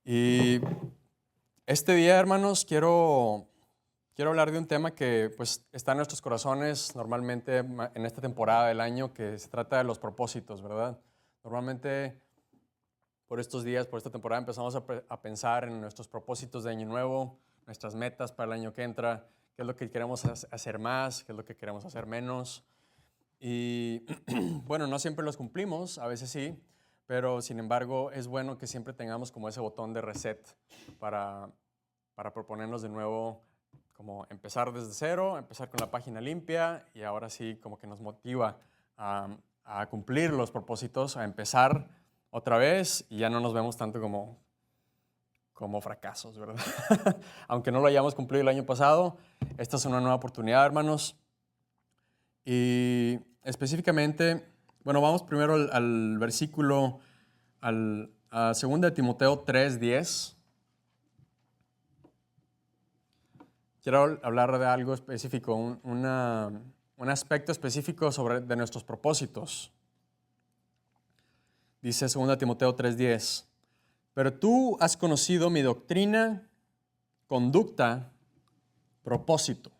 Y este día, hermanos, quiero hablar de un tema que pues está en nuestros corazones normalmente en esta temporada del año, que se trata de los propósitos, ¿verdad? Normalmente por estos días, por esta temporada, empezamos a pensar en nuestros propósitos de año nuevo, nuestras metas para el año que entra, qué es lo que queremos hacer más, qué es lo que queremos hacer menos. Y bueno, no siempre los cumplimos, a veces sí, pero sin embargo es bueno que siempre tengamos como ese botón de reset para, para proponernos de nuevo, como empezar desde cero, empezar con la página limpia y ahora sí como que nos motiva a cumplir los propósitos, a empezar otra vez y ya no nos vemos tanto como fracasos, ¿verdad? Aunque no lo hayamos cumplido el año pasado, esta es una nueva oportunidad, hermanos. Y específicamente, bueno, vamos primero al versículo, a 2 de Timoteo 3:10. Quiero hablar de algo específico, un aspecto específico de nuestros propósitos. Dice 2 Timoteo 3:10, pero tú has conocido mi doctrina, conducta, propósito.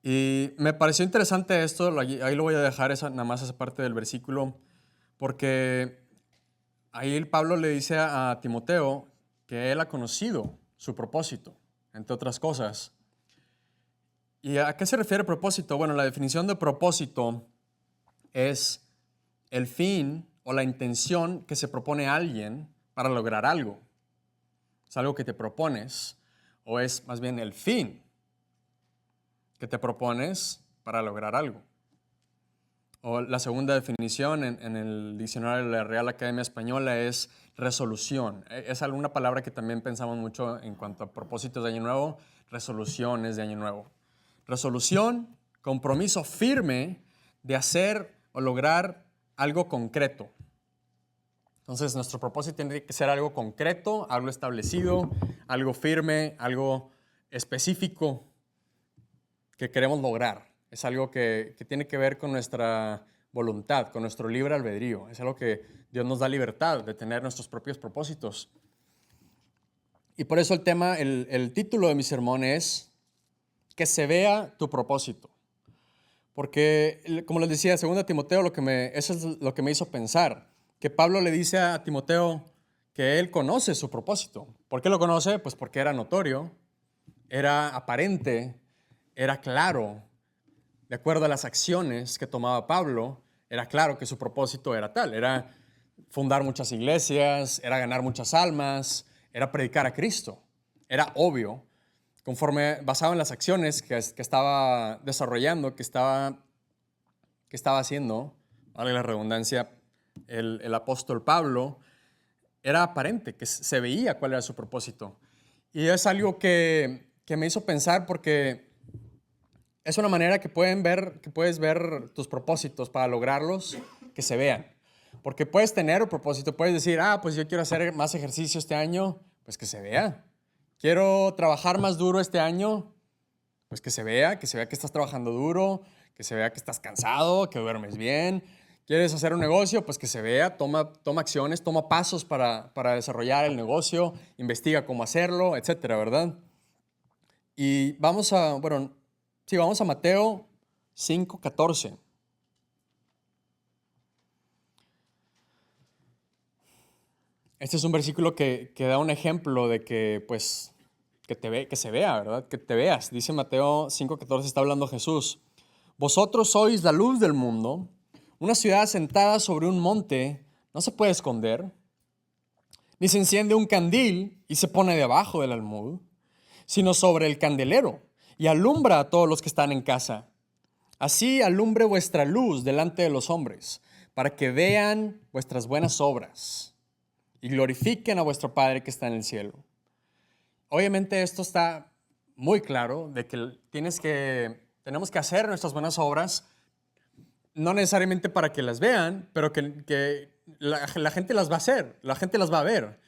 Y me pareció interesante esto, ahí lo voy a dejar nada más esa parte del versículo, porque ahí Pablo le dice a Timoteo que él ha conocido su propósito, entre otras cosas. ¿Y a qué se refiere propósito? Bueno, la definición de propósito es el fin o la intención que se propone a alguien para lograr algo. Es algo que te propones, o es más bien el fin que te propones para lograr algo. O la segunda definición en el diccionario de la Real Academia Española es resolución. Es alguna palabra que también pensamos mucho en cuanto a propósitos de Año Nuevo, resoluciones de Año Nuevo. Resolución, compromiso firme de hacer o lograr algo concreto. Entonces, nuestro propósito tiene que ser algo concreto, algo establecido, algo firme, algo específico que queremos lograr. Es algo que tiene que ver con nuestra voluntad, con nuestro libre albedrío. Es algo que Dios nos da libertad de tener nuestros propios propósitos. Y por eso el título de mi sermón es que se vea tu propósito. Porque, como les decía, 2 Timoteo, eso es lo que me hizo pensar, que Pablo le dice a Timoteo que él conoce su propósito. ¿Por qué lo conoce? Pues porque era notorio, era aparente, era claro. De acuerdo a las acciones que tomaba Pablo, era claro que su propósito era tal, era fundar muchas iglesias, era ganar muchas almas, era predicar a Cristo. Era obvio, basado en las acciones que estaba desarrollando, que estaba haciendo, vale la redundancia, el apóstol Pablo, era aparente, que se veía cuál era su propósito. Y es algo que me hizo pensar porque es una manera que puedes ver tus propósitos para lograrlos, que se vean. Porque puedes tener un propósito, puedes decir, pues yo quiero hacer más ejercicio este año, pues que se vea. Quiero trabajar más duro este año, pues que se vea que estás trabajando duro, que se vea que estás cansado, que duermes bien. ¿Quieres hacer un negocio? Pues que se vea, toma acciones, toma pasos para desarrollar el negocio, investiga cómo hacerlo, etcétera, ¿verdad? Y vamos a Mateo 5:14. Este es un versículo que da un ejemplo de que, pues, que se vea, ¿verdad? Que te veas. Dice Mateo 5:14, está hablando Jesús. Vosotros sois la luz del mundo. Una ciudad asentada sobre un monte no se puede esconder, ni se enciende un candil y se pone debajo del almud, sino sobre el candelero, y alumbra a todos los que están en casa. Así alumbre vuestra luz delante de los hombres, para que vean vuestras buenas obras y glorifiquen a vuestro Padre que está en el cielo. Obviamente esto está muy claro de que tenemos que hacer nuestras buenas obras, no necesariamente para que las vean, pero que la gente las va a hacer, la gente las va a ver.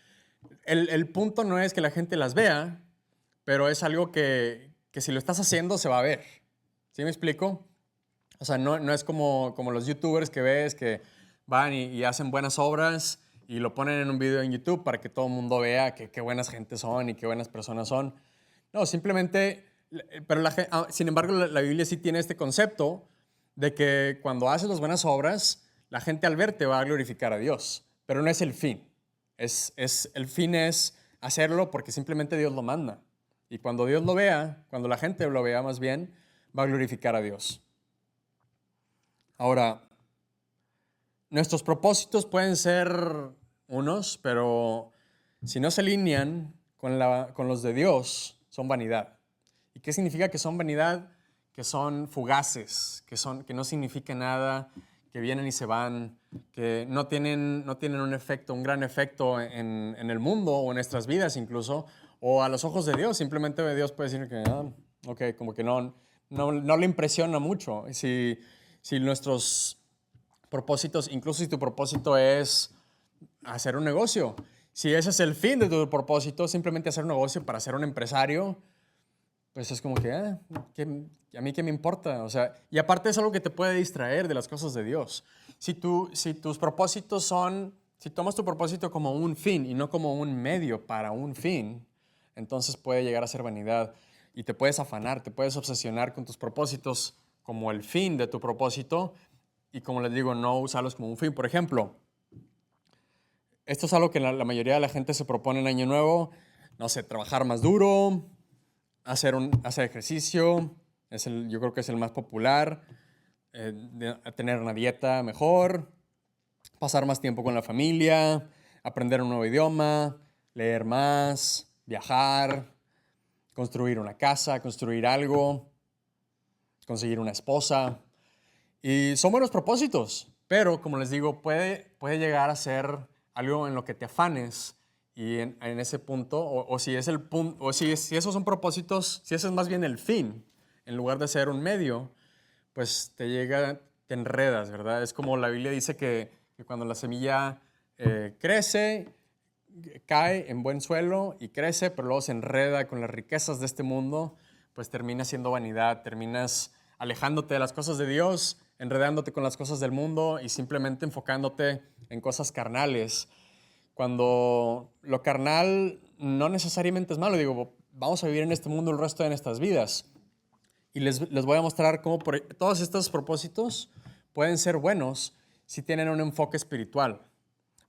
El punto no es que la gente las vea, pero es algo que si lo estás haciendo se va a ver. ¿Sí me explico? O sea, no es como los youtubers que ves que van y hacen buenas obras y lo ponen en un video en YouTube para que todo el mundo vea que qué buenas gentes son y qué buenas personas son. No, simplemente, pero sin embargo, la Biblia sí tiene este concepto de que cuando haces las buenas obras, la gente al verte va a glorificar a Dios, pero no es el fin. El fin es hacerlo porque simplemente Dios lo manda. Y cuando Dios lo vea, cuando la gente lo vea más bien, va a glorificar a Dios. Ahora, nuestros propósitos pueden ser unos, pero si no se alinean con los de Dios, son vanidad. ¿Y qué significa que son vanidad? Que son fugaces, que no significa nada, que vienen y se van, que no tienen un efecto, un gran efecto en el mundo o en nuestras vidas incluso, o a los ojos de Dios. Simplemente Dios puede decir que, ok, como que no le impresiona mucho. Si nuestros propósitos, incluso si tu propósito es hacer un negocio, si ese es el fin de tu propósito, simplemente hacer un negocio para ser un empresario, pues es como que, ¿a mí qué me importa? O sea, y aparte es algo que te puede distraer de las cosas de Dios. Si tus propósitos si tomas tu propósito como un fin y no como un medio para un fin, entonces puede llegar a ser vanidad y te puedes afanar, te puedes obsesionar con tus propósitos como el fin de tu propósito y, como les digo, no usarlos como un fin. Por ejemplo, esto es algo que la mayoría de la gente se propone en Año Nuevo, no sé, trabajar más duro, hacer ejercicio, yo creo que es el más popular, tener una dieta mejor, pasar más tiempo con la familia, aprender un nuevo idioma, leer más, viajar, construir una casa, construir algo, conseguir una esposa. Y son buenos propósitos, pero como les digo, puede llegar a ser algo en lo que te afanes y en ese punto, o si es el punto, o si esos son propósitos, si ese es más bien el fin, en lugar de ser un medio, pues te enredas, ¿verdad? Es como la Biblia dice que cuando la semilla crece, cae en buen suelo y crece, pero luego se enreda con las riquezas de este mundo, pues termina siendo vanidad, terminas alejándote de las cosas de Dios, enredándote con las cosas del mundo y simplemente enfocándote en cosas carnales. Cuando lo carnal no necesariamente es malo, digo, vamos a vivir en este mundo el resto de nuestras vidas. Y les voy a mostrar cómo todos estos propósitos pueden ser buenos si tienen un enfoque espiritual.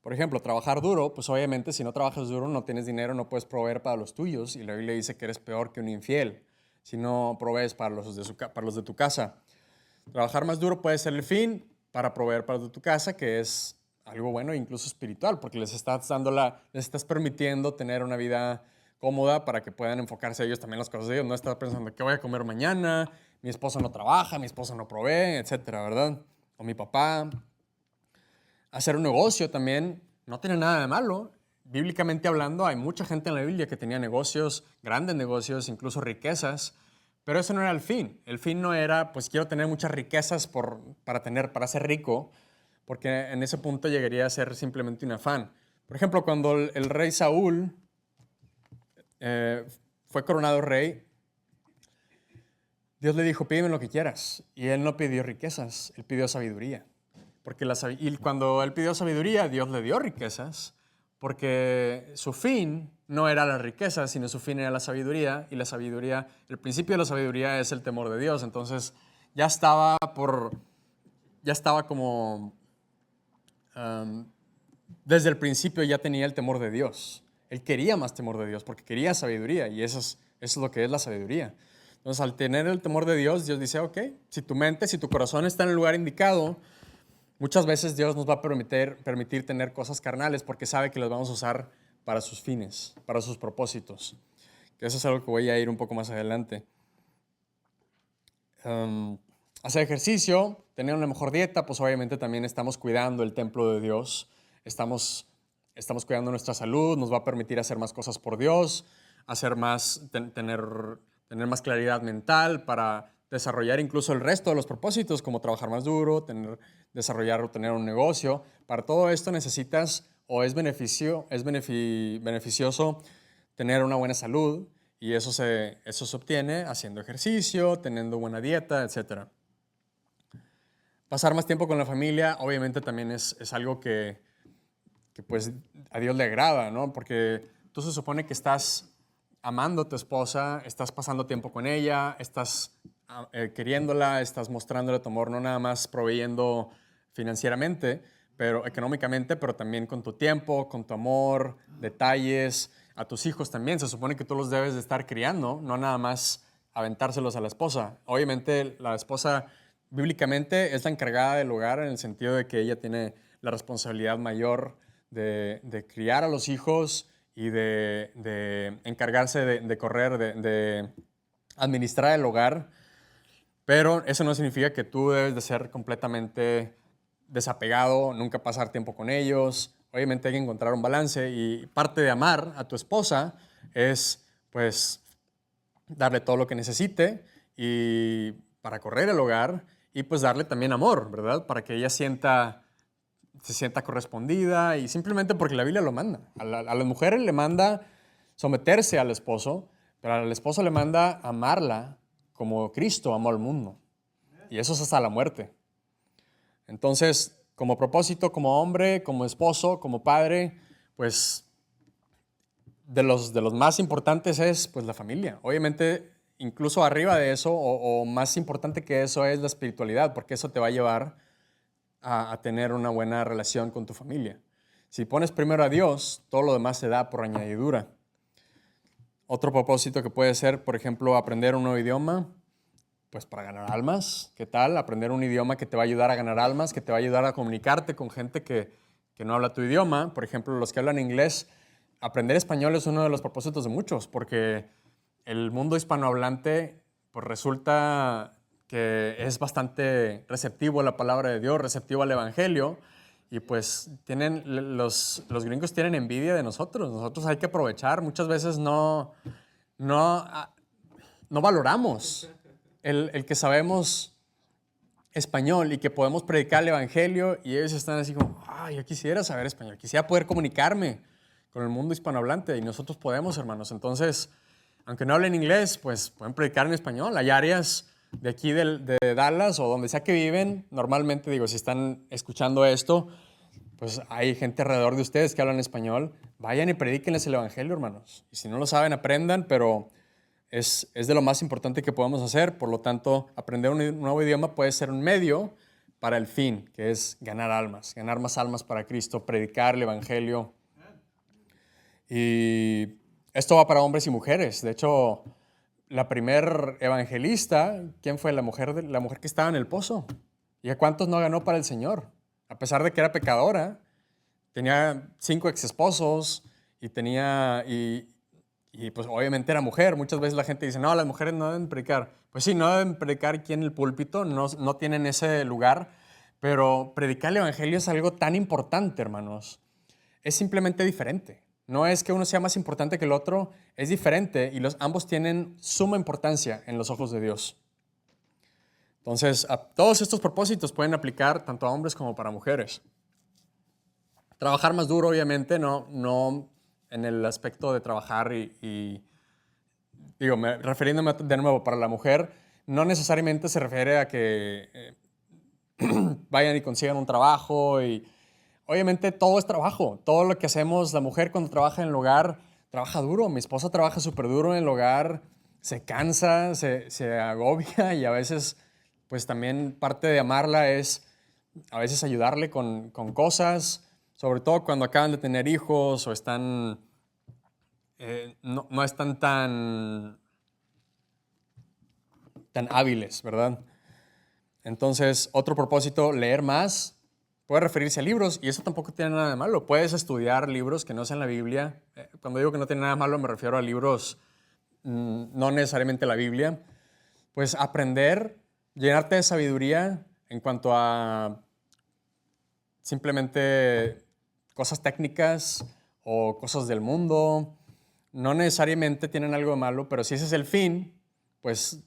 Por ejemplo, trabajar duro, pues obviamente si no trabajas duro, no tienes dinero, no puedes proveer para los tuyos. Y la Biblia dice que eres peor que un infiel si no provees para los de tu casa. Trabajar más duro puede ser el fin para proveer para tu casa, que es algo bueno, incluso espiritual, porque les estás permitiendo tener una vida cómoda para que puedan enfocarse ellos también en las cosas de ellos. No estar pensando, ¿qué voy a comer mañana? Mi esposo no trabaja, mi esposo no provee, etcétera, ¿verdad? O mi papá. Hacer un negocio también no tiene nada de malo. Bíblicamente hablando, hay mucha gente en la Biblia que tenía negocios, grandes negocios, incluso riquezas, pero eso no era el fin. El fin no era, pues quiero tener muchas riquezas para ser rico, porque en ese punto llegaría a ser simplemente un afán. Por ejemplo, cuando el rey Saúl fue coronado rey, Dios le dijo, pídeme lo que quieras. Y él no pidió riquezas, él pidió sabiduría. Y cuando él pidió sabiduría, Dios le dio riquezas, porque su fin no era la riqueza, sino su fin era la sabiduría, y el principio de la sabiduría es el temor de Dios. Entonces ya estaba como, desde el principio ya tenía el temor de Dios. Él quería más temor de Dios, porque quería sabiduría, y eso es lo que es la sabiduría. Entonces, al tener el temor de Dios, Dios dice, ok, si tu corazón está en el lugar indicado, muchas veces Dios nos va a permitir tener cosas carnales porque sabe que las vamos a usar para sus fines, para sus propósitos. Que eso es algo que voy a ir un poco más adelante. Hacer ejercicio, tener una mejor dieta, pues obviamente también estamos cuidando el templo de Dios. Estamos cuidando nuestra salud, nos va a permitir hacer más cosas por Dios, tener más claridad mental para desarrollar incluso el resto de los propósitos, como trabajar más duro, desarrollar o tener un negocio. Para todo esto necesitas o es beneficioso tener una buena salud, y eso se obtiene haciendo ejercicio, teniendo buena dieta, etc. Pasar más tiempo con la familia, obviamente también es algo que pues a Dios le agrada, ¿no? Porque tú se supone que estás amando a tu esposa, estás pasando tiempo con ella, estás queriéndola, estás mostrándole tu amor, no nada más proveyendo financieramente, pero económicamente, pero también con tu tiempo, con tu amor, detalles. A tus hijos también, se supone que tú los debes de estar criando, no nada más aventárselos a la esposa. Obviamente la esposa bíblicamente es la encargada del hogar en el sentido de que ella tiene la responsabilidad mayor de criar a los hijos y de encargarse de correr, de administrar el hogar, pero eso no significa que tú debes de ser completamente desapegado, nunca pasar tiempo con ellos. Obviamente hay que encontrar un balance y parte de amar a tu esposa es pues darle todo lo que necesite y para correr el hogar y pues darle también amor, ¿verdad? Para que ella se sienta correspondida y simplemente porque la Biblia lo manda. A las mujeres le manda someterse al esposo, pero al esposo le manda amarla como Cristo amó al mundo. Y eso es hasta la muerte. Entonces, como propósito, como hombre, como esposo, como padre, pues de los más importantes es pues la familia. Obviamente, incluso arriba de eso o más importante que eso es la espiritualidad, porque eso te va a llevar a tener una buena relación con tu familia. Si pones primero a Dios, todo lo demás se da por añadidura. Otro propósito que puede ser, por ejemplo, aprender un nuevo idioma, pues para ganar almas. ¿Qué tal? Aprender un idioma que te va a ayudar a ganar almas, que te va a ayudar a comunicarte con gente que no habla tu idioma. Por ejemplo, los que hablan inglés, aprender español es uno de los propósitos de muchos, porque el mundo hispanohablante pues resulta que es bastante receptivo a la palabra de Dios, receptivo al evangelio, y pues los gringos tienen envidia de nosotros. Nosotros hay que aprovechar. Muchas veces no valoramos el que sabemos español y que podemos predicar el evangelio, y ellos están así como, yo quisiera saber español, quisiera poder comunicarme con el mundo hispanohablante, y nosotros podemos, hermanos. Entonces, aunque no hablen inglés, pues pueden predicar en español. Hay áreas de aquí de Dallas o donde sea que viven, normalmente, digo, si están escuchando esto, pues hay gente alrededor de ustedes que hablan español. Vayan y predíquenles el evangelio, hermanos. Y si no lo saben, aprendan, pero es de lo más importante que podemos hacer. Por lo tanto, aprender un nuevo idioma puede ser un medio para el fin, que es ganar almas, ganar más almas para Cristo, predicar el evangelio. Y esto va para hombres y mujeres. De hecho, la primer evangelista, ¿quién fue? La mujer que estaba en el pozo. ¿Y a cuántos no ganó para el Señor? A pesar de que era pecadora, tenía 5 exesposos y pues obviamente era mujer. Muchas veces la gente dice, no, las mujeres no deben predicar. Pues sí, no deben predicar aquí en el púlpito, no tienen ese lugar, pero predicar el evangelio es algo tan importante, hermanos. Es simplemente diferente. No es que uno sea más importante que el otro, es diferente y ambos tienen suma importancia en los ojos de Dios. Entonces, a todos estos propósitos pueden aplicar tanto a hombres como para mujeres. Trabajar más duro, obviamente, no en el aspecto de trabajar digo, refiriéndome de nuevo para la mujer, no necesariamente se refiere a que vayan y consigan un trabajo y obviamente todo es trabajo. Todo lo que hacemos, la mujer cuando trabaja en el hogar, trabaja duro. Mi esposa trabaja súper duro en el hogar, se cansa, se agobia y a veces, pues también parte de amarla es a veces ayudarle con cosas, sobre todo cuando acaban de tener hijos o están, no están tan hábiles, ¿verdad? Entonces, otro propósito, leer más. Puede referirse a libros y eso tampoco tiene nada de malo. Puedes estudiar libros que no sean la Biblia. Cuando digo que no tiene nada de malo me refiero a libros no necesariamente la Biblia. Pues aprender, llenarte de sabiduría en cuanto a simplemente cosas técnicas o cosas del mundo. No necesariamente tienen algo de malo, pero si ese es el fin, pues,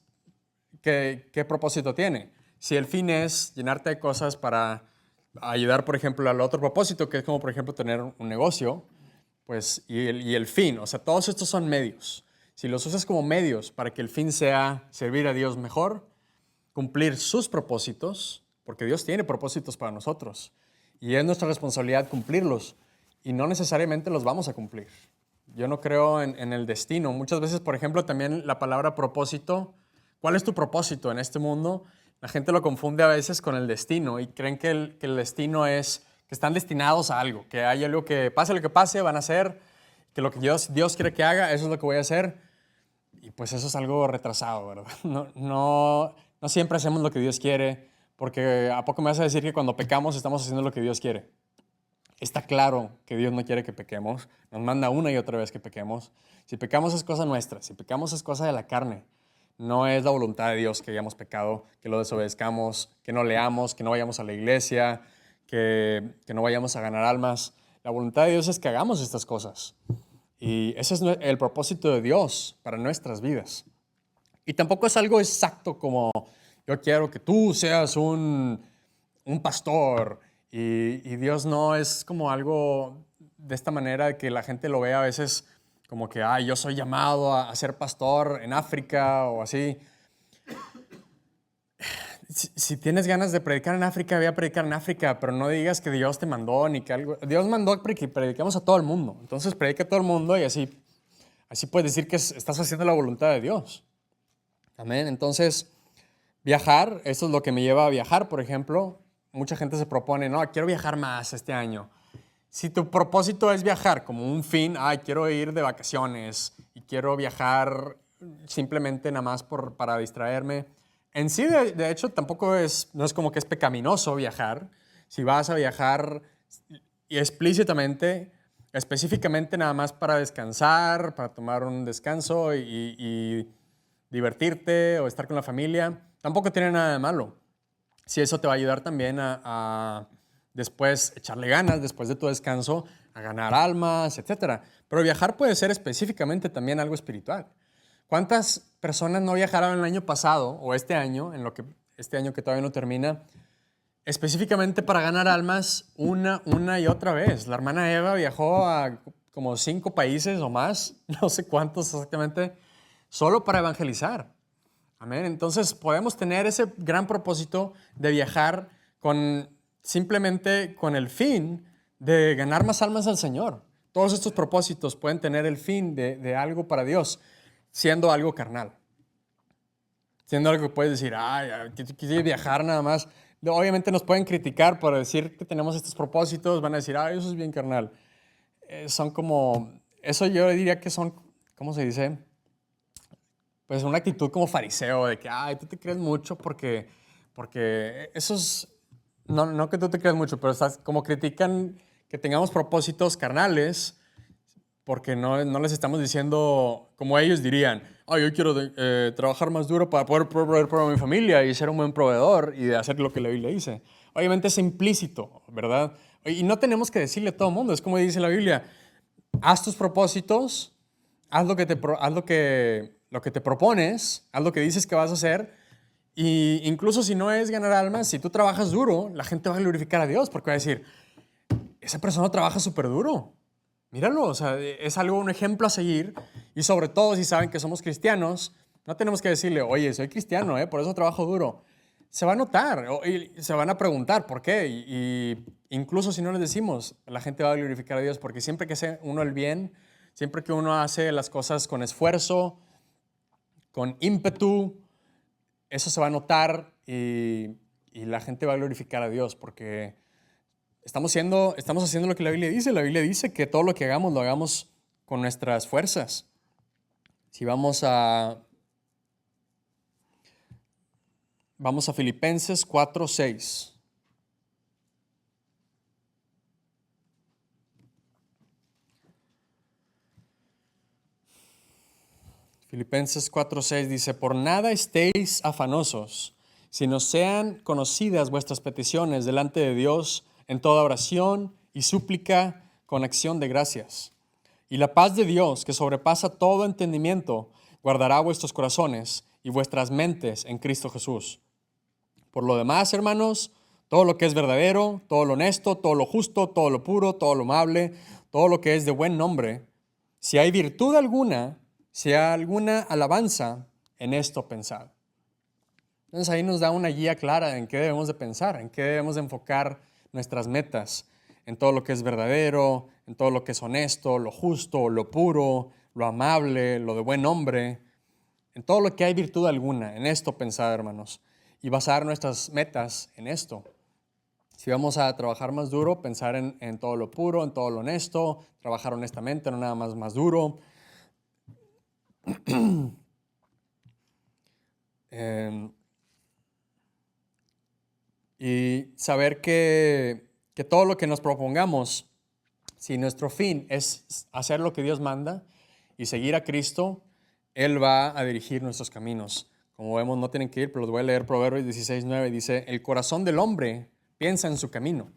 ¿qué propósito tiene? Si el fin es llenarte de cosas para ayudar, por ejemplo, al otro propósito, que es como, por ejemplo, tener un negocio, pues, y el fin, o sea, todos estos son medios. Si los usas como medios para que el fin sea servir a Dios mejor, cumplir sus propósitos, porque Dios tiene propósitos para nosotros, y es nuestra responsabilidad cumplirlos. y no necesariamente los vamos a cumplir. Yo no creo en el destino. Muchas veces, por ejemplo, también la palabra propósito. ¿Cuál es tu propósito en este mundo? La gente lo confunde a veces con el destino y creen que el destino es que están destinados a algo, que hay algo que pase lo que pase, van a hacer, que lo que Dios quiere que haga, eso es lo que voy a hacer. Y pues eso es algo retrasado, ¿verdad? No siempre hacemos lo que Dios quiere, porque ¿a poco me vas a decir que cuando pecamos estamos haciendo lo que Dios quiere? Está claro que Dios no quiere que pequemos, nos manda una y otra vez que pequemos. Si pecamos es cosa nuestra, si pecamos es cosa de la carne. No es la voluntad de Dios que hayamos pecado, que lo desobedezcamos, que no leamos, que no vayamos a la iglesia, que no vayamos a ganar almas. La voluntad de Dios es que hagamos estas cosas. Y ese es el propósito de Dios para nuestras vidas. Y tampoco es algo exacto como yo quiero que tú seas un pastor. Y Dios no es como algo de esta manera que la gente lo vea a veces como que, yo soy llamado a ser pastor en África o así. Si tienes ganas de predicar en África, ve a predicar en África, pero no digas que Dios te mandó ni que algo. Dios mandó que prediquemos a todo el mundo. Entonces predica a todo el mundo y así puedes decir que estás haciendo la voluntad de Dios. Amén. Entonces, viajar, eso es lo que me lleva a viajar, por ejemplo. Mucha gente se propone, no, quiero viajar más este año. Si tu propósito es viajar como un fin, quiero ir de vacaciones y quiero viajar simplemente nada más para distraerme. En sí, de hecho, tampoco no es como que es pecaminoso viajar. Si vas a viajar y explícitamente, específicamente nada más para descansar, para tomar un descanso y divertirte o estar con la familia, tampoco tiene nada de malo. Si eso te va a ayudar también a después echarle ganas, después de tu descanso, a ganar almas, etc. Pero viajar puede ser específicamente también algo espiritual. ¿Cuántas personas no viajaron el año pasado o este año que todavía no termina, específicamente para ganar almas una y otra vez? La hermana Eva viajó a como 5 países o más, no sé cuántos exactamente, solo para evangelizar. Amén. Entonces podemos tener ese gran propósito de viajar simplemente con el fin de ganar más almas al Señor. Todos estos propósitos pueden tener el fin de algo para Dios, siendo algo carnal. Siendo algo que puedes decir, quise viajar nada más. Obviamente nos pueden criticar por decir que tenemos estos propósitos, van a decir, eso es bien carnal. Son como, eso yo diría que son, ¿cómo se dice? Pues una actitud como fariseo, de que, tú te crees mucho porque eso es, no que tú te creas mucho, pero estás como critican que tengamos propósitos carnales, porque no les estamos diciendo, como ellos dirían, yo quiero trabajar más duro para poder proveer para mi familia y ser un buen proveedor y de hacer lo que la Biblia dice. Obviamente es implícito, ¿verdad? Y no tenemos que decirle a todo el mundo, es como dice la Biblia, haz tus propósitos, haz lo que te propones, haz lo que dices que vas a hacer, y incluso si no es ganar almas, si tú trabajas duro, la gente va a glorificar a Dios, porque va a decir, esa persona trabaja súper duro. Míralo, o sea, es un ejemplo a seguir, y sobre todo si saben que somos cristianos, no tenemos que decirle, oye, soy cristiano, por eso trabajo duro. Se va a notar y se van a preguntar por qué, y incluso si no les decimos, la gente va a glorificar a Dios, porque siempre que hace uno el bien, siempre que uno hace las cosas con esfuerzo, con ímpetu, eso se va a notar y la gente va a glorificar a Dios, porque estamos haciendo lo que la Biblia dice. La Biblia dice que todo lo que hagamos, lo hagamos con nuestras fuerzas. Si vamos a Filipenses 4:6. Filipenses 4:6 dice, por nada estéis afanosos, sino sean conocidas vuestras peticiones delante de Dios en toda oración y súplica con acción de gracias. Y la paz de Dios, que sobrepasa todo entendimiento, guardará vuestros corazones y vuestras mentes en Cristo Jesús. Por lo demás, hermanos, todo lo que es verdadero, todo lo honesto, todo lo justo, todo lo puro, todo lo amable, todo lo que es de buen nombre, si hay virtud alguna, si hay alguna alabanza, en esto pensad. Entonces ahí nos da una guía clara en qué debemos de pensar, en qué debemos de enfocar nuestras metas, en todo lo que es verdadero, en todo lo que es honesto, lo justo, lo puro, lo amable, lo de buen nombre, en todo lo que hay virtud alguna, en esto pensad, hermanos, y basar nuestras metas en esto. Si vamos a trabajar más duro, pensar en todo lo puro, en todo lo honesto, trabajar honestamente, no nada más duro. Y saber que todo lo que nos propongamos, si nuestro fin es hacer lo que Dios manda y seguir a Cristo, Él va a dirigir nuestros caminos. Como vemos, no tienen que ir, pero los voy a leer. Proverbios 16:9 dice, el corazón del hombre piensa en su camino.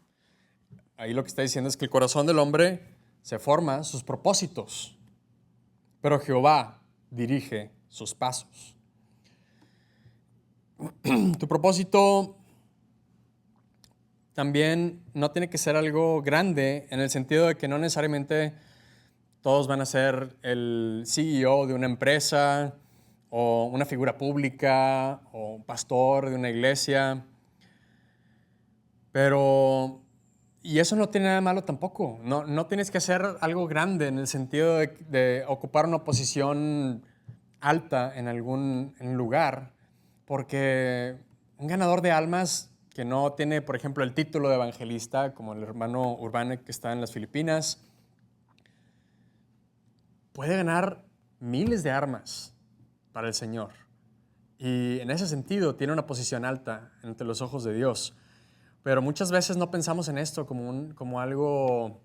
Ahí lo que está diciendo es que el corazón del hombre se forma sus propósitos, pero Jehová dirige sus pasos. Tu propósito también no tiene que ser algo grande en el sentido de que no necesariamente todos van a ser el CEO de una empresa o una figura pública o un pastor de una iglesia. Y eso no tiene nada de malo tampoco. No tienes que hacer algo grande en el sentido de ocupar una posición alta en algún lugar, porque un ganador de almas que no tiene, por ejemplo, el título de evangelista, como el hermano Urbane que está en las Filipinas, puede ganar miles de almas para el Señor. Y en ese sentido tiene una posición alta ante los ojos de Dios. Pero muchas veces no pensamos en esto como algo,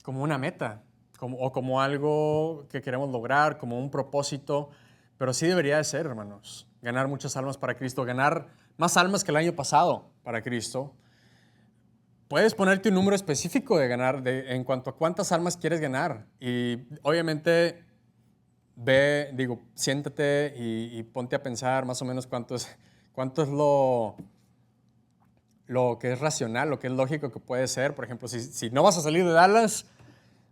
como una meta, o como algo que queremos lograr, como un propósito. Pero sí debería de ser, hermanos, ganar muchas almas para Cristo, ganar más almas que el año pasado para Cristo. Puedes ponerte un número específico de ganar en cuanto a cuántas almas quieres ganar. Y obviamente siéntate y ponte a pensar más o menos cuánto es lo que es racional, lo que es lógico que puede ser. Por ejemplo, si no vas a salir de Dallas,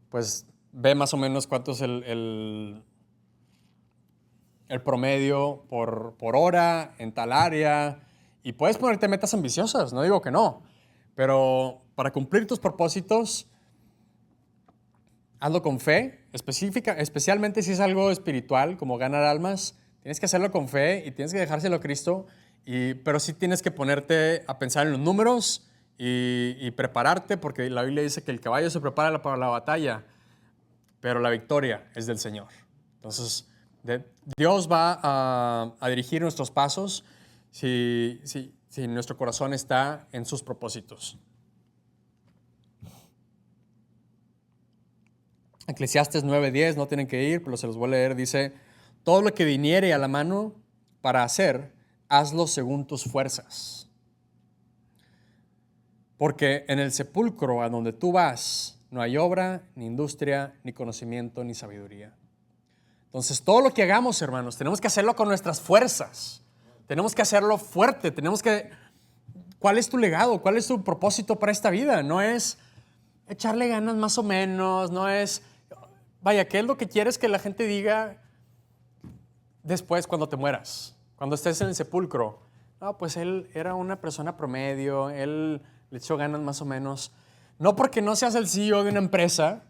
pues ve más o menos cuánto es el promedio por hora en tal área. Y puedes ponerte metas ambiciosas, no digo que no. Pero para cumplir tus propósitos, hazlo con fe, especialmente si es algo espiritual, como ganar almas. Tienes que hacerlo con fe y tienes que dejárselo a Cristo. Pero sí tienes que ponerte a pensar en los números y prepararte, porque la Biblia dice que el caballo se prepara para la batalla, pero la victoria es del Señor. Entonces, Dios va a dirigir nuestros pasos si nuestro corazón está en sus propósitos. Eclesiastes 9:10, no tienen que ir, pero se los voy a leer. Dice, todo lo que viniere a la mano para hacer, hazlo según tus fuerzas. Porque en el sepulcro a donde tú vas, no hay obra, ni industria, ni conocimiento, ni sabiduría. Entonces, todo lo que hagamos, hermanos, tenemos que hacerlo con nuestras fuerzas. Tenemos que hacerlo fuerte. ¿Cuál es tu legado? ¿Cuál es tu propósito para esta vida? No es echarle ganas más o menos, no es... Vaya, ¿qué es lo que quieres que la gente diga después cuando te mueras? Cuando estés en el sepulcro. No, pues él era una persona promedio, él le echó ganas más o menos. No porque no seas el CEO de una empresa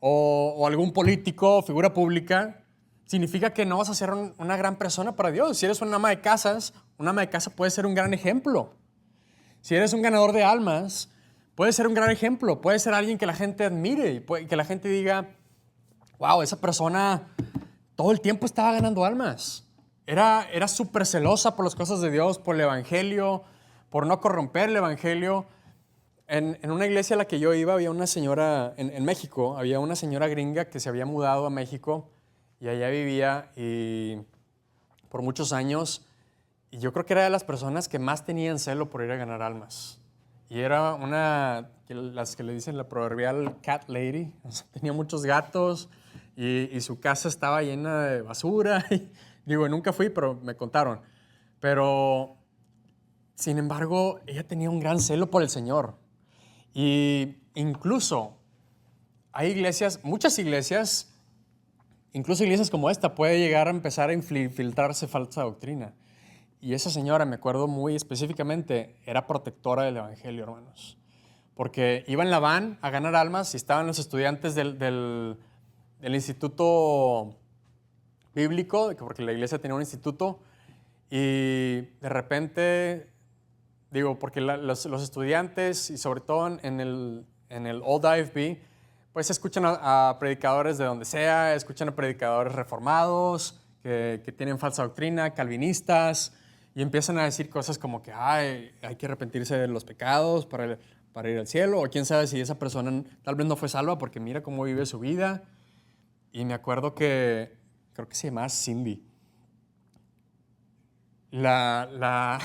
o algún político o figura pública, significa que no vas a ser una gran persona para Dios. Si eres una ama de casa puede ser un gran ejemplo. Si eres un ganador de almas, puede ser un gran ejemplo. Puede ser alguien que la gente admire y que la gente diga, wow, esa persona todo el tiempo estaba ganando almas. Era súper celosa por las cosas de Dios, por el evangelio, por no corromper el evangelio. En una iglesia a la que yo iba había una señora, en México, había una señora gringa que se había mudado a México y allá vivía por muchos años. Y yo creo que era de las personas que más tenían celo por ir a ganar almas. Y era las que le dicen la proverbial cat lady. O sea, tenía muchos gatos y su casa estaba llena de basura. Nunca fui, pero me contaron. Pero, sin embargo, ella tenía un gran celo por el Señor. Y incluso hay iglesias, muchas iglesias, incluso iglesias como esta, puede llegar a empezar a infiltrarse falsa doctrina. Y esa señora, me acuerdo muy específicamente, era protectora del evangelio, hermanos. porque iba en la van a ganar almas y estaban los estudiantes del instituto bíblico, porque la iglesia tenía un instituto, y de repente, porque los estudiantes, y sobre todo en el Old IFB, pues escuchan a predicadores de donde sea, escuchan a predicadores reformados, que tienen falsa doctrina, calvinistas, y empiezan a decir cosas como que hay que arrepentirse de los pecados para ir al cielo, o quién sabe si esa persona tal vez no fue salva porque mira cómo vive su vida. Y me acuerdo que, creo que se llamaba Cindy, la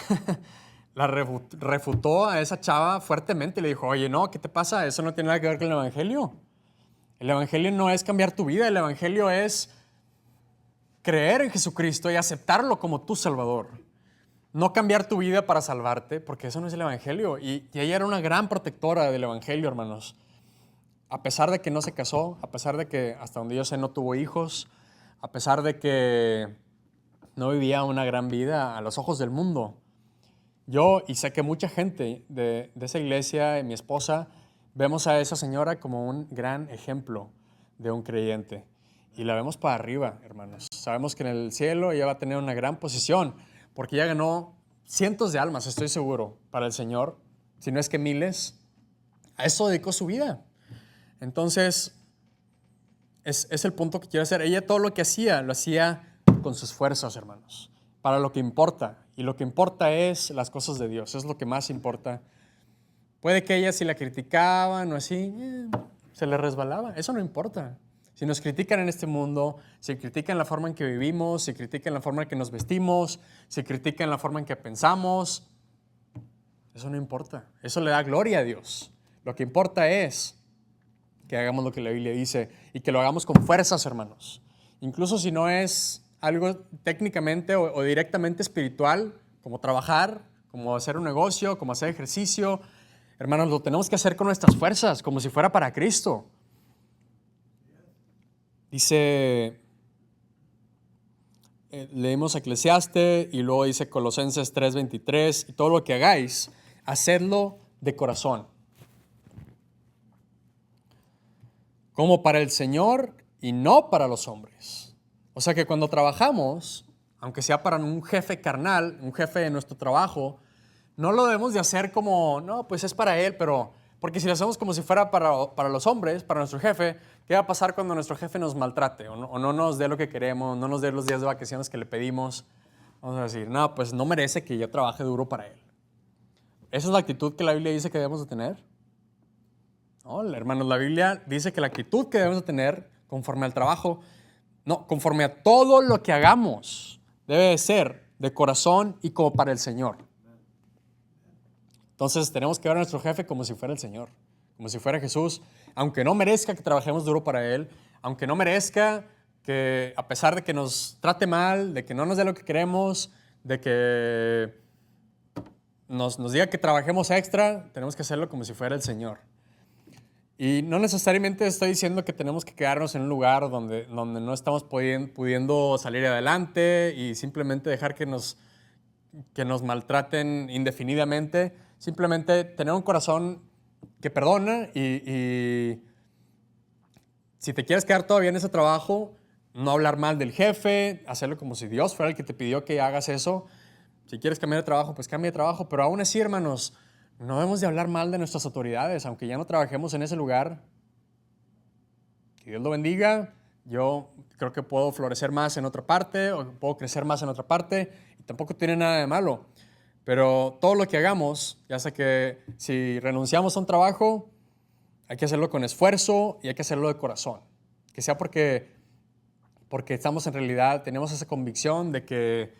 refutó a esa chava fuertemente y le dijo, oye, no, ¿qué te pasa? Eso no tiene nada que ver con el evangelio. El evangelio no es cambiar tu vida, el evangelio es creer en Jesucristo y aceptarlo como tu Salvador. No cambiar tu vida para salvarte, porque eso no es el evangelio. Y ella era una gran protectora del evangelio, hermanos. A pesar de que no se casó, a pesar de que hasta donde yo sé no tuvo hijos, a pesar de que no vivía una gran vida a los ojos del mundo. Yo, y sé que mucha gente de esa iglesia y mi esposa, vemos a esa señora como un gran ejemplo de un creyente. Y la vemos para arriba, hermanos. Sabemos que en el cielo ella va a tener una gran posición, porque ella ganó cientos de almas, estoy seguro, para el Señor, si no es que miles. A eso dedicó su vida. Entonces, es el punto que quiero hacer. Ella todo lo que hacía, lo hacía con sus fuerzas, hermanos, para lo que importa. Y lo que importa es las cosas de Dios, es lo que más importa. Puede que ella, si la criticaban o así, se le resbalaba. Eso no importa. Si nos critican en este mundo, si critican la forma en que vivimos, si critican la forma en que nos vestimos, si critican la forma en que pensamos, eso no importa. Eso le da gloria a Dios. Lo que importa es que hagamos lo que la Biblia dice y que lo hagamos con fuerzas, hermanos. Incluso si no es algo técnicamente o directamente espiritual, como trabajar, como hacer un negocio, como hacer ejercicio, hermanos, lo tenemos que hacer con nuestras fuerzas, como si fuera para Cristo. Dice, leemos Eclesiastes y luego dice Colosenses 3:23, y todo lo que hagáis, hacedlo de corazón, como para el Señor y no para los hombres. O sea que cuando trabajamos, aunque sea para un jefe carnal, un jefe de nuestro trabajo, no lo debemos de hacer como, no, pues es para él, porque si lo hacemos como si fuera para los hombres, para nuestro jefe, ¿qué va a pasar cuando nuestro jefe nos maltrate o no nos dé lo que queremos, no nos dé los días de vacaciones que le pedimos? Vamos a decir, no, pues no merece que yo trabaje duro para él. ¿Esa es la actitud que la Biblia dice que debemos de tener? No, hermanos, la Biblia dice que la actitud que debemos de tener conforme al trabajo, no, conforme a todo lo que hagamos, debe de ser de corazón y como para el Señor. Entonces tenemos que ver a nuestro jefe como si fuera el Señor, como si fuera Jesús, aunque no merezca que trabajemos duro para Él, aunque no merezca que, a pesar de que nos trate mal, de que no nos dé lo que queremos, de que nos diga que trabajemos extra, tenemos que hacerlo como si fuera el Señor. Y no necesariamente estoy diciendo que tenemos que quedarnos en un lugar donde no estamos pudiendo salir adelante y simplemente dejar que nos maltraten indefinidamente. Simplemente tener un corazón que perdona y si te quieres quedar todavía en ese trabajo, no hablar mal del jefe, hacerlo como si Dios fuera el que te pidió que hagas eso. Si quieres cambiar de trabajo, pues cambia de trabajo, pero aún así, hermanos, no debemos de hablar mal de nuestras autoridades, aunque ya no trabajemos en ese lugar. Que Dios lo bendiga. Yo creo que puedo florecer más en otra parte o puedo crecer más en otra parte y tampoco tiene nada de malo. Pero todo lo que hagamos, ya sea que si renunciamos a un trabajo, hay que hacerlo con esfuerzo y hay que hacerlo de corazón. Que sea porque estamos en realidad, tenemos esa convicción de que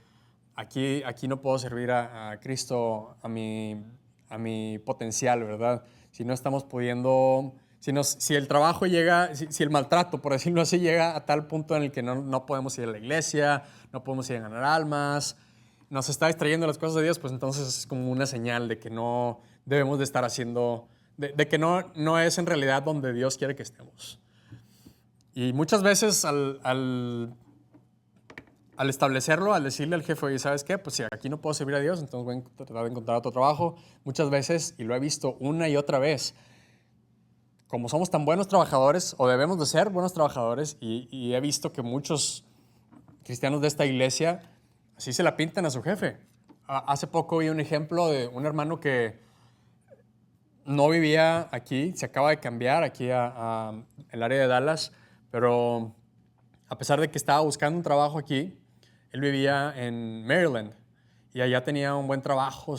aquí no puedo servir a Cristo a mi potencial, ¿verdad? Si no estamos pudiendo, si el trabajo llega, si el maltrato, por decirlo así, llega a tal punto en el que no podemos ir a la iglesia, no podemos ir a ganar almas, nos está distrayendo las cosas de Dios, pues entonces es como una señal de que no debemos de estar haciendo, de que no es en realidad donde Dios quiere que estemos. Y muchas veces al al establecerlo, al decirle al jefe, oye, ¿sabes qué? Pues si aquí no puedo servir a Dios, entonces voy a tratar de encontrar otro trabajo. Muchas veces, y lo he visto una y otra vez, como somos tan buenos trabajadores, o debemos de ser buenos trabajadores, y he visto que muchos cristianos de esta iglesia así se la pintan a su jefe. Hace poco vi un ejemplo de un hermano que no vivía aquí, se acaba de cambiar aquí a el área de Dallas, pero a pesar de que estaba buscando un trabajo aquí, él vivía en Maryland y allá tenía un buen trabajo,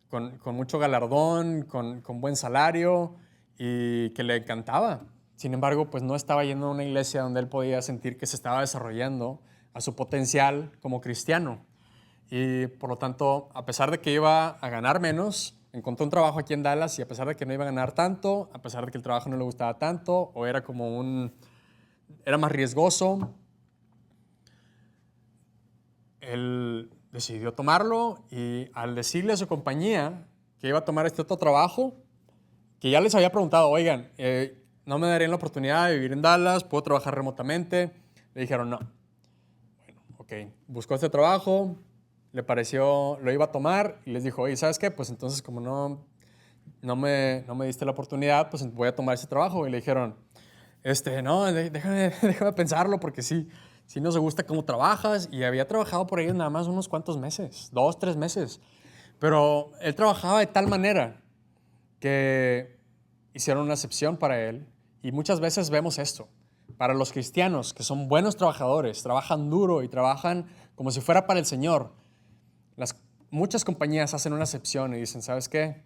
con mucho galardón, con buen salario y que le encantaba. Sin embargo, pues no estaba yendo a una iglesia donde él podía sentir que se estaba desarrollando a su potencial como cristiano. Y por lo tanto, a pesar de que iba a ganar menos, encontró un trabajo aquí en Dallas y a pesar de que no iba a ganar tanto, a pesar de que el trabajo no le gustaba tanto o era era más riesgoso, él decidió tomarlo y al decirle a su compañía que iba a tomar este otro trabajo, que ya les había preguntado, oigan, ¿no me darían la oportunidad de vivir en Dallas? ¿Puedo trabajar remotamente? Le dijeron no. Bueno, ok, buscó este trabajo, le pareció, lo iba a tomar y les dijo, oye, ¿sabes qué? Pues entonces como no me diste la oportunidad, pues voy a tomar ese trabajo. Y le dijeron, no, déjame pensarlo porque sí nos gusta cómo trabajas. Y había trabajado por ellos nada más unos cuantos meses, 2, 3 meses. Pero él trabajaba de tal manera que hicieron una excepción para él. Y muchas veces vemos esto. Para los cristianos que son buenos trabajadores, trabajan duro y trabajan como si fuera para el Señor, muchas compañías hacen una excepción y dicen, ¿sabes qué?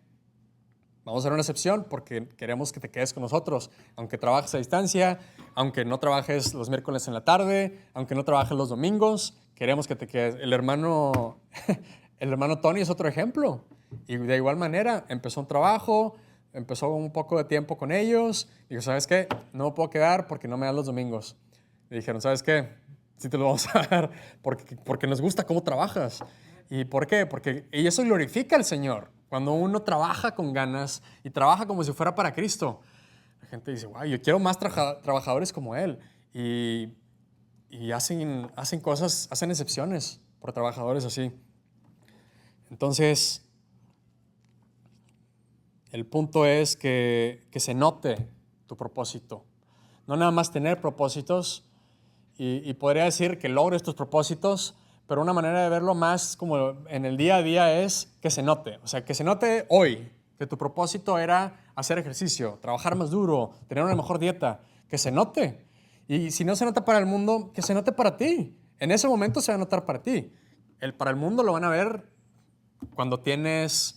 Vamos a hacer una excepción porque queremos que te quedes con nosotros, aunque trabajes a distancia, aunque no trabajes los miércoles en la tarde, aunque no trabajes los domingos, queremos que te quedes. El hermano Tony es otro ejemplo. Y de igual manera, empezó un trabajo, empezó un poco de tiempo con ellos, y dijo, ¿sabes qué? No me puedo quedar porque no me dan los domingos. Le dijeron, ¿sabes qué? Sí te lo vamos a dar porque nos gusta cómo trabajas. ¿Y por qué? Y eso glorifica al Señor. Cuando uno trabaja con ganas y trabaja como si fuera para Cristo, la gente dice, wow, yo quiero más trabajadores como Él. Y hacen cosas, hacen excepciones por trabajadores así. Entonces, el punto es que se note tu propósito. No nada más tener propósitos, y podría decir que logres tus propósitos, pero una manera de verlo más como en el día a día es que se note. O sea, que se note hoy que tu propósito era hacer ejercicio, trabajar más duro, tener una mejor dieta. Que se note. Y si no se nota para el mundo, que se note para ti. En ese momento se va a notar para ti. Para el mundo lo van a ver cuando tienes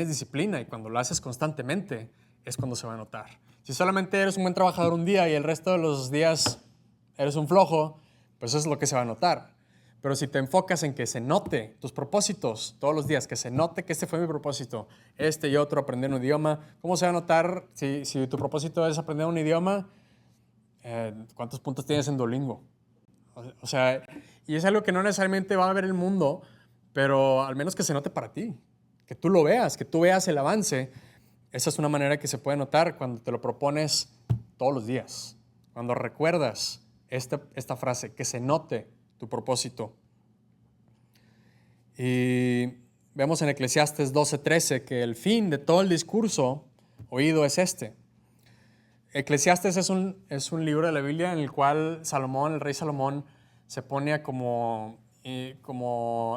disciplina y cuando lo haces constantemente, es cuando se va a notar. Si solamente eres un buen trabajador un día y el resto de los días eres un flojo, pues eso es lo que se va a notar. Pero si te enfocas en que se note tus propósitos todos los días, que se note que este fue mi propósito, y otro, aprender un idioma, ¿cómo se va a notar si tu propósito es aprender un idioma? ¿Cuántos puntos tienes en Duolingo? O sea, y es algo que no necesariamente va a ver el mundo, pero al menos que se note para ti, que tú lo veas, que tú veas el avance. Esa es una manera que se puede notar cuando te lo propones todos los días, cuando recuerdas esta frase, que se note tu propósito. Y vemos en Eclesiastes 12:13 que el fin de todo el discurso oído es este. Eclesiastes es un libro de la Biblia en el cual el rey Salomón, se pone a como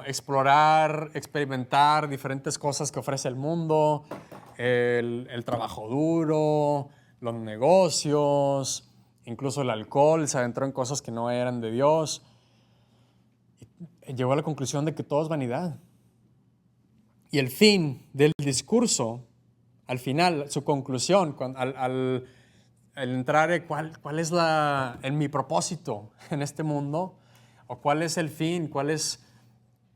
explorar, experimentar diferentes cosas que ofrece el mundo, el trabajo duro, los negocios, incluso el alcohol, se adentró en cosas que no eran de Dios. Y llegó a la conclusión de que todo es vanidad. Y el fin del discurso, al final, su conclusión, al entrar en cuál es mi propósito en este mundo, o cuál es el fin,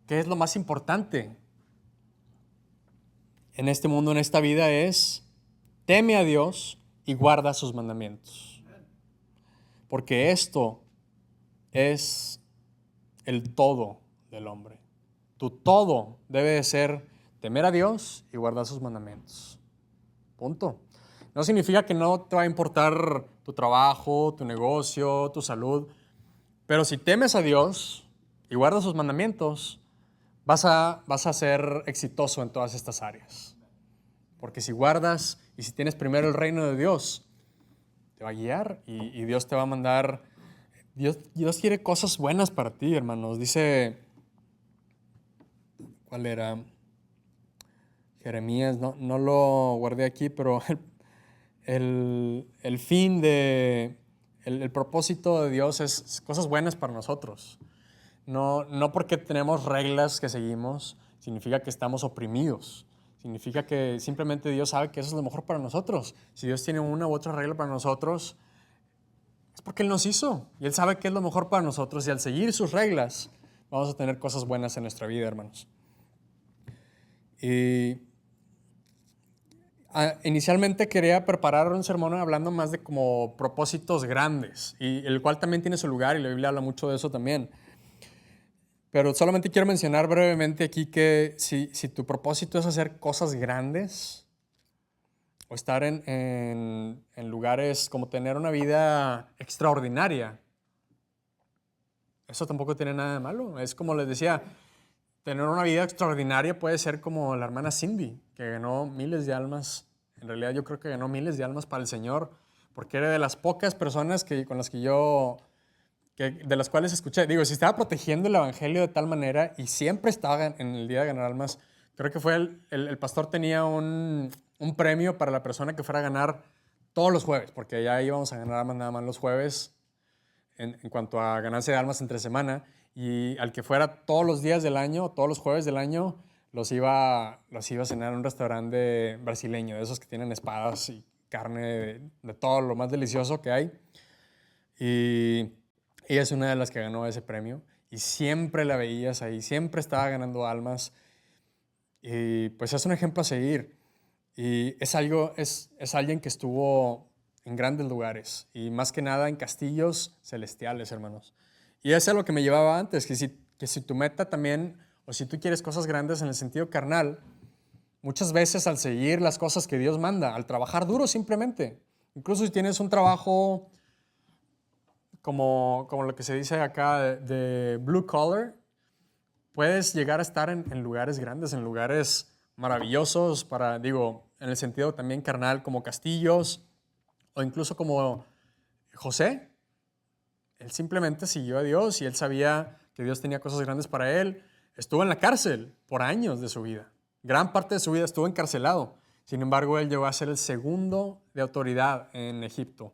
qué es lo más importante en este mundo, en esta vida, es teme a Dios y guarda sus mandamientos. Porque esto es el todo del hombre. Tu todo debe de ser temer a Dios y guardar sus mandamientos. Punto. No significa que no te va a importar tu trabajo, tu negocio, tu salud, Pero si temes a Dios y guardas sus mandamientos, vas a ser exitoso en todas estas áreas. Porque si guardas y si tienes primero el reino de Dios, te va a guiar y Dios te va a mandar. Dios quiere cosas buenas para ti, hermanos. Dice, ¿cuál era? Jeremías, no lo guardé aquí, pero el fin el propósito de Dios es cosas buenas para nosotros. No porque tenemos reglas que seguimos, significa que estamos oprimidos. Significa que simplemente Dios sabe que eso es lo mejor para nosotros. Si Dios tiene una u otra regla para nosotros, es porque Él nos hizo. Y Él sabe que es lo mejor para nosotros. Y al seguir sus reglas, vamos a tener cosas buenas en nuestra vida, hermanos. Y inicialmente quería preparar un sermón hablando más de como propósitos grandes, y el cual también tiene su lugar, y la Biblia habla mucho de eso también. Pero solamente quiero mencionar brevemente aquí que si tu propósito es hacer cosas grandes o estar en lugares como tener una vida extraordinaria, eso tampoco tiene nada de malo. Es como les decía, tener una vida extraordinaria puede ser como la hermana Cindy, que ganó miles de almas. En realidad yo creo que ganó miles de almas para el Señor, porque era de las pocas personas con las que de las cuales escuché. Digo, si estaba protegiendo el evangelio de tal manera y siempre estaba en el día de ganar almas, creo que fue el pastor tenía un premio para la persona que fuera a ganar todos los jueves, porque ya íbamos a ganar almas nada más los jueves en cuanto a ganancia de almas entre semana, y al que fuera todos los días del año, todos los jueves del año, los iba a cenar en un restaurante brasileño, de esos que tienen espadas y carne de todo lo más delicioso que hay. Y ella es una de las que ganó ese premio y siempre la veías ahí, siempre estaba ganando almas, y pues es un ejemplo a seguir. Y es alguien que estuvo en grandes lugares y más que nada en castillos celestiales, hermanos. Y eso es lo que me llevaba antes, que si tu meta también, o si tú quieres cosas grandes en el sentido carnal, muchas veces al seguir las cosas que Dios manda, al trabajar duro simplemente, incluso si tienes un trabajo como lo que se dice acá de blue collar, puedes llegar a estar en lugares grandes, en lugares maravillosos, en el sentido también carnal, como castillos, o incluso como José. Él simplemente siguió a Dios y él sabía que Dios tenía cosas grandes para él. Estuvo en la cárcel por años de su vida. Gran parte de su vida estuvo encarcelado. Sin embargo, él llegó a ser el segundo de autoridad en Egipto.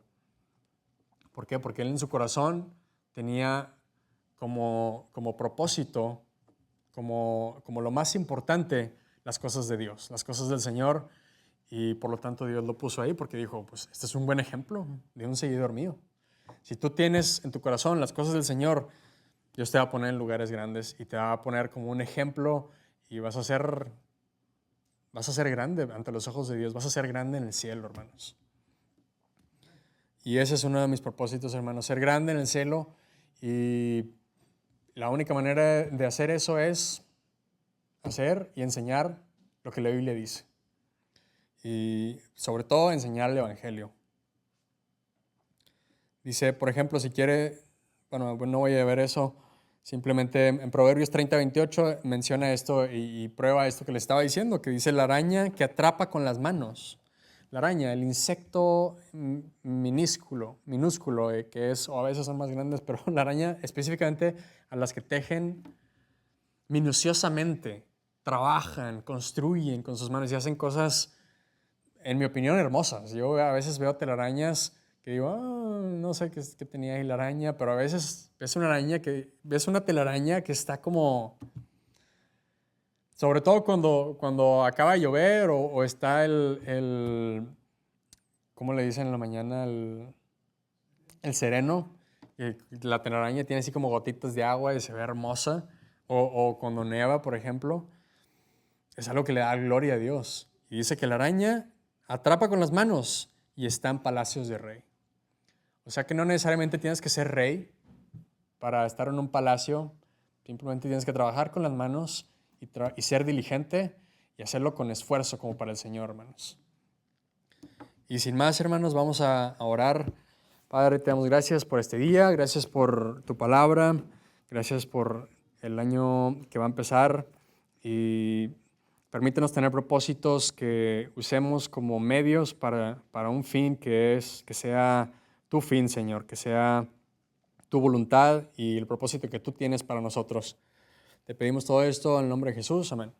¿Por qué? Porque él en su corazón tenía como propósito, como lo más importante, las cosas de Dios, las cosas del Señor, y por lo tanto Dios lo puso ahí porque dijo, pues este es un buen ejemplo de un seguidor mío. Si tú tienes en tu corazón las cosas del Señor, Dios te va a poner en lugares grandes y te va a poner como un ejemplo, y vas a ser grande ante los ojos de Dios, vas a ser grande en el cielo, hermanos. Y ese es uno de mis propósitos, hermanos, ser grande en el cielo, y la única manera de hacer eso es hacer y enseñar lo que la Biblia dice. Y sobre todo enseñar el evangelio. Dice, por ejemplo, si quiere, bueno, no voy a ver eso, simplemente en Proverbios 30:28 menciona esto y prueba esto que le estaba diciendo, que dice la araña que atrapa con las manos. La araña, el insecto minúsculo, que es, o a veces son más grandes, pero la araña específicamente a las que tejen minuciosamente, trabajan, construyen con sus manos y hacen cosas, en mi opinión, hermosas. Yo a veces veo telarañas que digo, no sé qué tenía ahí la araña, pero a veces ves una telaraña que está como, sobre todo cuando acaba de llover o está ¿cómo le dicen en la mañana? El sereno. La telaraña tiene así como gotitas de agua y se ve hermosa. O cuando neva, por ejemplo. Es algo que le da gloria a Dios. Y dice que la araña atrapa con las manos y está en palacios de rey. O sea que no necesariamente tienes que ser rey para estar en un palacio. Simplemente tienes que trabajar con las manos y ser diligente y hacerlo con esfuerzo como para el Señor, hermanos. Y sin más, hermanos, vamos a orar Padre, te damos gracias por este día, gracias por tu palabra, gracias por el año que va a empezar y permítenos tener propósitos que usemos como medios para un fin que sea tu fin, Señor, que sea tu voluntad y el propósito que tú tienes para nosotros. Te pedimos todo esto en el nombre de Jesús. Amén.